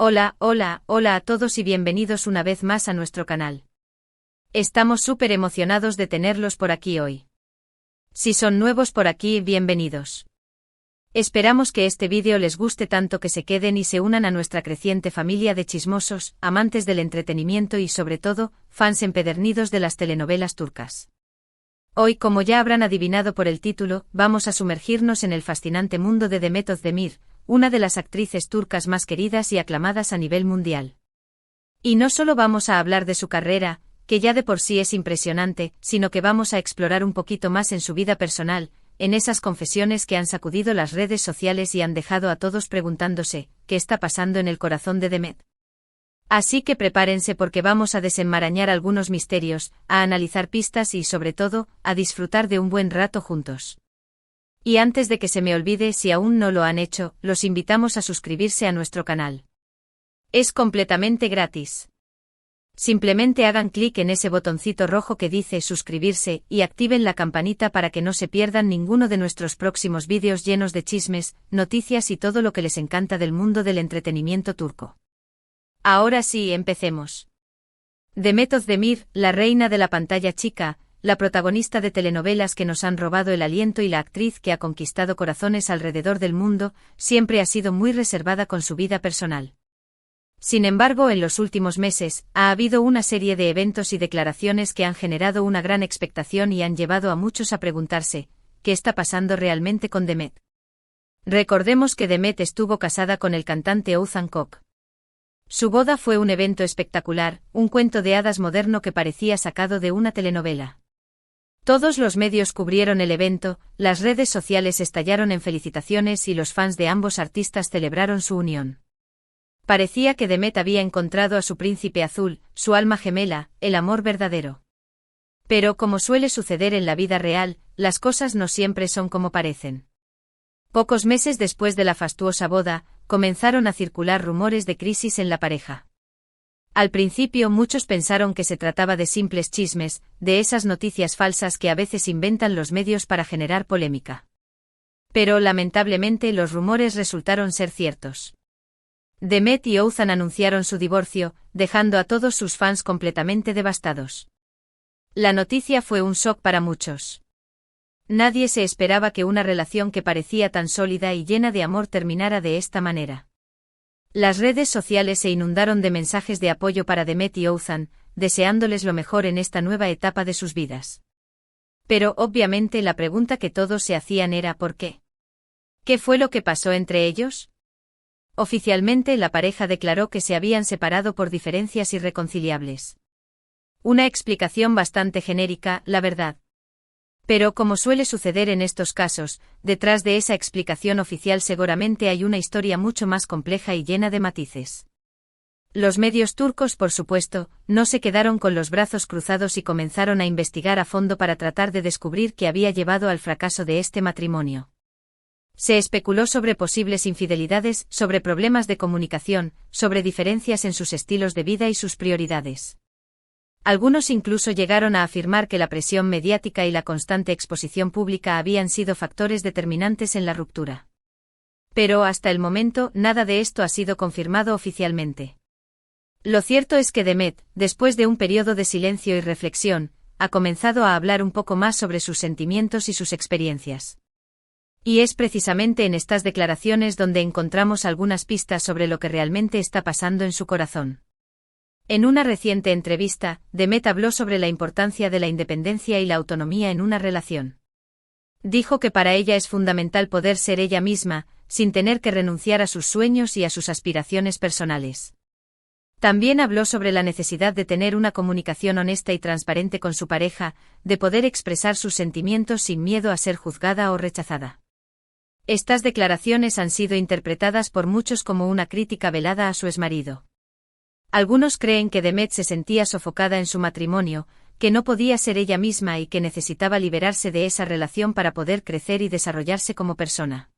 Hola a todos y bienvenidos una vez más a nuestro canal. Estamos súper emocionados de tenerlos por aquí hoy. Si son nuevos por aquí, bienvenidos. Esperamos que este vídeo les guste tanto que se queden y se unan a nuestra creciente familia de chismosos, amantes del entretenimiento y sobre todo, fans empedernidos de las telenovelas turcas. Hoy, como ya habrán adivinado por el título, vamos a sumergirnos en el fascinante mundo de Demet Özdemir, una de las actrices turcas más queridas y aclamadas a nivel mundial. Y no solo vamos a hablar de su carrera, que ya de por sí es impresionante, sino que vamos a explorar un poquito más en su vida personal, en esas confesiones que han sacudido las redes sociales y han dejado a todos preguntándose, ¿qué está pasando en el corazón de Demet? Así que prepárense porque vamos a desenmarañar algunos misterios, a analizar pistas y sobre todo, a disfrutar de un buen rato juntos. Y antes de que se me olvide, si aún no lo han hecho, los invitamos a suscribirse a nuestro canal. Es completamente gratis. Simplemente hagan clic en ese botoncito rojo que dice suscribirse y activen la campanita para que no se pierdan ninguno de nuestros próximos vídeos llenos de chismes, noticias y todo lo que les encanta del mundo del entretenimiento turco. Ahora sí, empecemos. Demet Özdemir, la reina de la pantalla chica, la protagonista de telenovelas que nos han robado el aliento y la actriz que ha conquistado corazones alrededor del mundo, siempre ha sido muy reservada con su vida personal. Sin embargo, en los últimos meses, ha habido una serie de eventos y declaraciones que han generado una gran expectación y han llevado a muchos a preguntarse, ¿qué está pasando realmente con Demet? Recordemos que Demet estuvo casada con el cantante Oğuzhan Koç. Su boda fue un evento espectacular, un cuento de hadas moderno que parecía sacado de una telenovela. Todos los medios cubrieron el evento, las redes sociales estallaron en felicitaciones y los fans de ambos artistas celebraron su unión. Parecía que Demet había encontrado a su príncipe azul, su alma gemela, el amor verdadero. Pero como suele suceder en la vida real, las cosas no siempre son como parecen. Pocos meses después de la fastuosa boda, comenzaron a circular rumores de crisis en la pareja. Al principio muchos pensaron que se trataba de simples chismes, de esas noticias falsas que a veces inventan los medios para generar polémica. Pero lamentablemente los rumores resultaron ser ciertos. Demet y Oğuzhan anunciaron su divorcio, dejando a todos sus fans completamente devastados. La noticia fue un shock para muchos. Nadie se esperaba que una relación que parecía tan sólida y llena de amor terminara de esta manera. Las redes sociales se inundaron de mensajes de apoyo para Demet y Oğuzhan, deseándoles lo mejor en esta nueva etapa de sus vidas. Pero obviamente la pregunta que todos se hacían era ¿por qué? ¿Qué fue lo que pasó entre ellos? Oficialmente la pareja declaró que se habían separado por diferencias irreconciliables. Una explicación bastante genérica, la verdad. Pero como suele suceder en estos casos, detrás de esa explicación oficial seguramente hay una historia mucho más compleja y llena de matices. Los medios turcos, por supuesto, no se quedaron con los brazos cruzados y comenzaron a investigar a fondo para tratar de descubrir qué había llevado al fracaso de este matrimonio. Se especuló sobre posibles infidelidades, sobre problemas de comunicación, sobre diferencias en sus estilos de vida y sus prioridades. Algunos incluso llegaron a afirmar que la presión mediática y la constante exposición pública habían sido factores determinantes en la ruptura. Pero hasta el momento nada de esto ha sido confirmado oficialmente. Lo cierto es que Demet, después de un periodo de silencio y reflexión, ha comenzado a hablar un poco más sobre sus sentimientos y sus experiencias. Y es precisamente en estas declaraciones donde encontramos algunas pistas sobre lo que realmente está pasando en su corazón. En una reciente entrevista, Demet habló sobre la importancia de la independencia y la autonomía en una relación. Dijo que para ella es fundamental poder ser ella misma, sin tener que renunciar a sus sueños y a sus aspiraciones personales. También habló sobre la necesidad de tener una comunicación honesta y transparente con su pareja, de poder expresar sus sentimientos sin miedo a ser juzgada o rechazada. Estas declaraciones han sido interpretadas por muchos como una crítica velada a su exmarido. Algunos creen que Demet se sentía sofocada en su matrimonio, que no podía ser ella misma y que necesitaba liberarse de esa relación para poder crecer y desarrollarse como persona.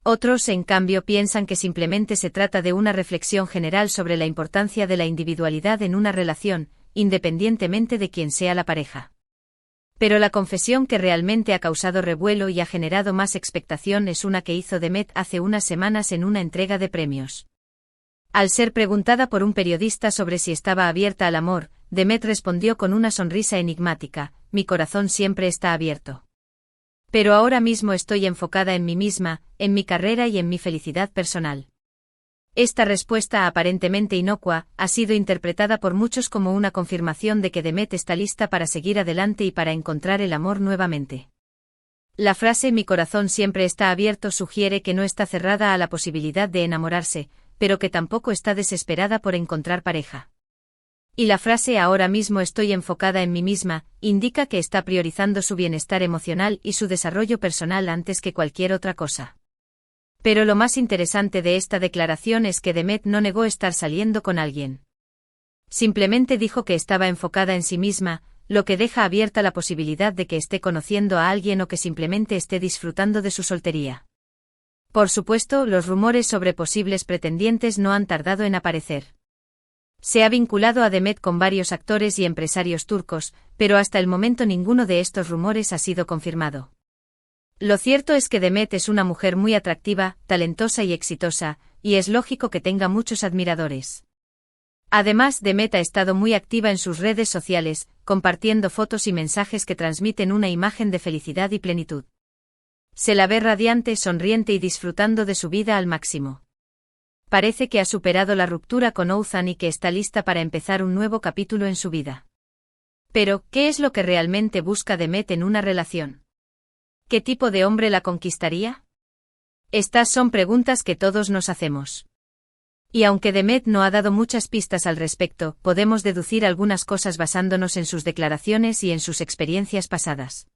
Otros, en cambio, piensan que simplemente se trata de una reflexión general sobre la importancia de la individualidad en una relación, independientemente de quién sea la pareja. Pero la confesión que realmente ha causado revuelo y ha generado más expectación es una que hizo Demet hace unas semanas en una entrega de premios. Al ser preguntada por un periodista sobre si estaba abierta al amor, Demet respondió con una sonrisa enigmática: mi corazón siempre está abierto. Pero ahora mismo estoy enfocada en mí misma, en mi carrera y en mi felicidad personal. Esta respuesta aparentemente inocua ha sido interpretada por muchos como una confirmación de que Demet está lista para seguir adelante y para encontrar el amor nuevamente. La frase "mi corazón siempre está abierto" sugiere que no está cerrada a la posibilidad de enamorarse, pero que tampoco está desesperada por encontrar pareja. Y la frase "ahora mismo estoy enfocada en mí misma" indica que está priorizando su bienestar emocional y su desarrollo personal antes que cualquier otra cosa. Pero lo más interesante de esta declaración es que Demet no negó estar saliendo con alguien. Simplemente dijo que estaba enfocada en sí misma, lo que deja abierta la posibilidad de que esté conociendo a alguien o que simplemente esté disfrutando de su soltería. Por supuesto, los rumores sobre posibles pretendientes no han tardado en aparecer. Se ha vinculado a Demet con varios actores y empresarios turcos, pero hasta el momento ninguno de estos rumores ha sido confirmado. Lo cierto es que Demet es una mujer muy atractiva, talentosa y exitosa, y es lógico que tenga muchos admiradores. Además, Demet ha estado muy activa en sus redes sociales, compartiendo fotos y mensajes que transmiten una imagen de felicidad y plenitud. Se la ve radiante, sonriente y disfrutando de su vida al máximo. Parece que ha superado la ruptura con Oğuzhan y que está lista para empezar un nuevo capítulo en su vida. Pero, ¿qué es lo que realmente busca Demet en una relación? ¿Qué tipo de hombre la conquistaría? Estas son preguntas que todos nos hacemos. Y aunque Demet no ha dado muchas pistas al respecto, podemos deducir algunas cosas basándonos en sus declaraciones y en sus experiencias pasadas.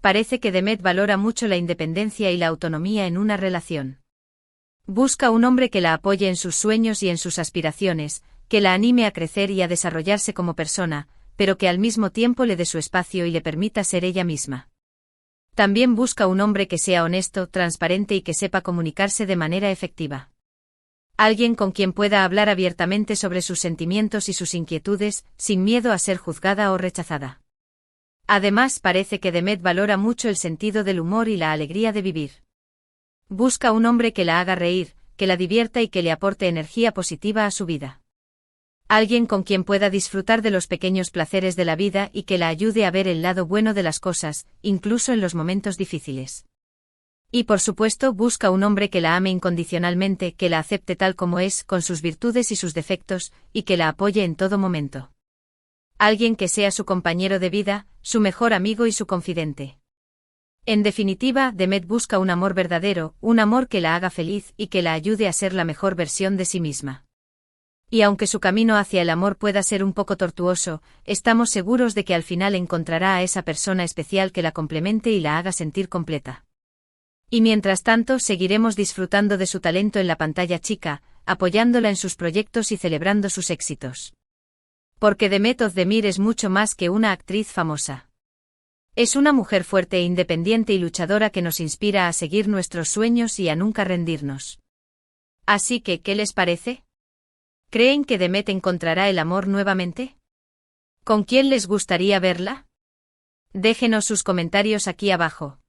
Parece que Demet valora mucho la independencia y la autonomía en una relación. Busca un hombre que la apoye en sus sueños y en sus aspiraciones, que la anime a crecer y a desarrollarse como persona, pero que al mismo tiempo le dé su espacio y le permita ser ella misma. También busca un hombre que sea honesto, transparente y que sepa comunicarse de manera efectiva. Alguien con quien pueda hablar abiertamente sobre sus sentimientos y sus inquietudes, sin miedo a ser juzgada o rechazada. Además, parece que Demet valora mucho el sentido del humor y la alegría de vivir. Busca un hombre que la haga reír, que la divierta y que le aporte energía positiva a su vida. Alguien con quien pueda disfrutar de los pequeños placeres de la vida y que la ayude a ver el lado bueno de las cosas, incluso en los momentos difíciles. Y por supuesto, busca un hombre que la ame incondicionalmente, que la acepte tal como es, con sus virtudes y sus defectos, y que la apoye en todo momento. Alguien que sea su compañero de vida, su mejor amigo y su confidente. En definitiva, Demet busca un amor verdadero, un amor que la haga feliz y que la ayude a ser la mejor versión de sí misma. Y aunque su camino hacia el amor pueda ser un poco tortuoso, estamos seguros de que al final encontrará a esa persona especial que la complemente y la haga sentir completa. Y mientras tanto, seguiremos disfrutando de su talento en la pantalla chica, apoyándola en sus proyectos y celebrando sus éxitos. Porque Demet Özdemir es mucho más que una actriz famosa. Es una mujer fuerte e independiente y luchadora que nos inspira a seguir nuestros sueños y a nunca rendirnos. Así que, ¿qué les parece? ¿Creen que Demet encontrará el amor nuevamente? ¿Con quién les gustaría verla? Déjenos sus comentarios aquí abajo.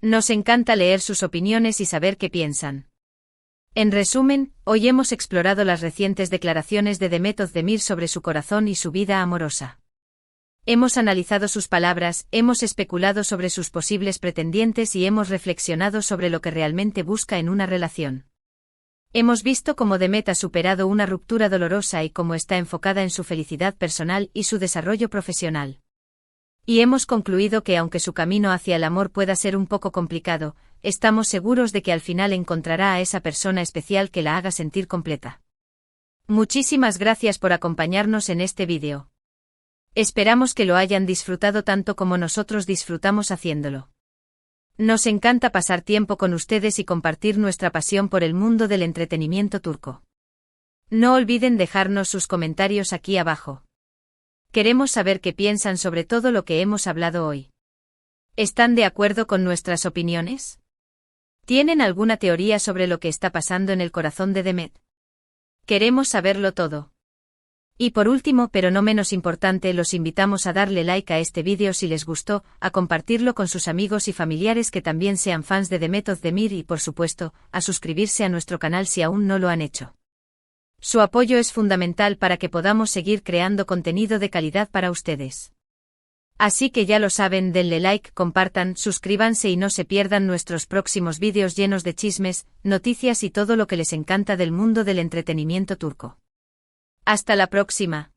Nos encanta leer sus opiniones y saber qué piensan. En resumen, hoy hemos explorado las recientes declaraciones de Demet Özdemir sobre su corazón y su vida amorosa. Hemos analizado sus palabras, hemos especulado sobre sus posibles pretendientes y hemos reflexionado sobre lo que realmente busca en una relación. Hemos visto cómo Demet ha superado una ruptura dolorosa y cómo está enfocada en su felicidad personal y su desarrollo profesional. Y hemos concluido que aunque su camino hacia el amor pueda ser un poco complicado, estamos seguros de que al final encontrará a esa persona especial que la haga sentir completa. Muchísimas gracias por acompañarnos en este vídeo. Esperamos que lo hayan disfrutado tanto como nosotros disfrutamos haciéndolo. Nos encanta pasar tiempo con ustedes y compartir nuestra pasión por el mundo del entretenimiento turco. No olviden dejarnos sus comentarios aquí abajo. Queremos saber qué piensan sobre todo lo que hemos hablado hoy. ¿Están de acuerdo con nuestras opiniones? ¿Tienen alguna teoría sobre lo que está pasando en el corazón de Demet? Queremos saberlo todo. Y por último, pero no menos importante, los invitamos a darle like a este vídeo si les gustó, a compartirlo con sus amigos y familiares que también sean fans de Demet Özdemir y, por supuesto, a suscribirse a nuestro canal si aún no lo han hecho. Su apoyo es fundamental para que podamos seguir creando contenido de calidad para ustedes. Así que ya lo saben, denle like, compartan, suscríbanse y no se pierdan nuestros próximos vídeos llenos de chismes, noticias y todo lo que les encanta del mundo del entretenimiento turco. Hasta la próxima.